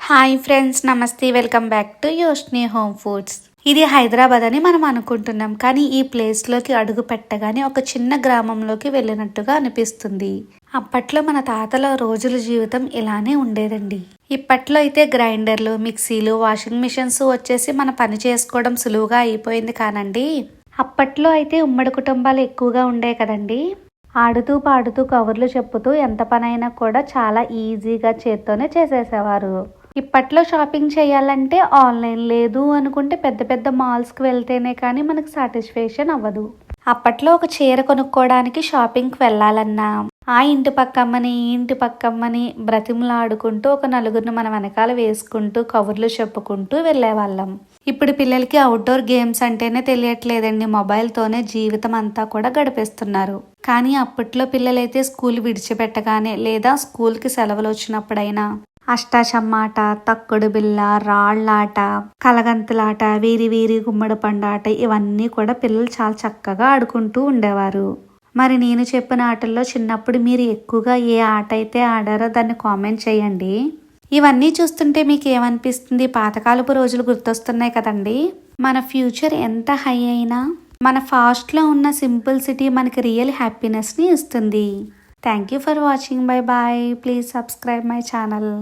Hi friends, నమస్తే. Welcome back to Yoshni home foods. ఇది హైదరాబాద్ అని మనం అనుకుంటున్నాం, కానీ ఈ ప్లేస్లోకి అడుగు పెట్టగానే ఒక చిన్న గ్రామంలోకి వెళ్ళినట్టుగా అనిపిస్తుంది. అప్పట్లో మన తాతల రోజుల జీవితం ఇలానే ఉండేదండి. ఇప్పట్లో అయితే గ్రైండర్లు, మిక్సీలు, వాషింగ్ మిషన్స్ వచ్చేసి మన పని చేసుకోవడం సులువుగా అయిపోయింది కానండి. అప్పట్లో అయితే ఉమ్మడి కుటుంబాలు ఎక్కువగా ఉండే కదండి. ఆడుతూ పాడుతూ కబుర్లు చెప్పుతూ ఎంత పనైనా కూడా చాలా ఈజీగా చేత్తోనే చేసేసేవారు. ఇప్పట్లో షాపింగ్ చేయాలంటే ఆన్లైన్, లేదు అనుకుంటే పెద్ద పెద్ద మాల్స్కి వెళ్తేనే కానీ మనకు సాటిస్ఫాక్షన్ అవ్వదు. అప్పట్లో ఒక చీర కొనుక్కోవడానికి షాపింగ్కి వెళ్ళాలన్నా ఆ ఇంటి పక్కమ్మని, ఈ ఇంటి పక్కమ్మని బ్రతిమలాడుకుంటూ ఒక నలుగురిని మన వెనకాల వేసుకుంటూ కబుర్లు చెప్పుకుంటూ వెళ్ళేవాళ్ళం. ఇప్పుడు పిల్లలకి అవుట్డోర్ గేమ్స్ అంటేనే తెలియట్లేదండి. మొబైల్తోనే జీవితం అంతా కూడా గడిపేస్తున్నారు. కానీ అప్పట్లో పిల్లలైతే స్కూల్ విడిచిపెట్టగానే లేదా స్కూల్కి సెలవులు వచ్చినప్పుడైనా అష్టాచమ్మాట, తక్కుడు బిళ్ళ, రాళ్లాట, కలగంతులాట, వీరి వీరి గుమ్మడి పండాట ఇవన్నీ కూడా పిల్లలు చాలా చక్కగా ఆడుకుంటూ ఉండేవారు. మరి నేను చెప్పిన ఆటల్లో చిన్నప్పుడు మీరు ఎక్కువగా ఏ ఆట అయితే ఆడారో దాన్ని కామెంట్ చేయండి. ఇవన్నీ చూస్తుంటే మీకు ఏమనిపిస్తుంది? పాతకాలపు రోజులు గుర్తొస్తున్నాయి కదండి. మన ఫ్యూచర్ ఎంత హై అయినా మన ఫాస్ట్లో ఉన్న సింపుల్ సిటీ మనకి రియల్ హ్యాపీనెస్ని ఇస్తుంది. Thank you for watching. Bye bye. Please subscribe my channel.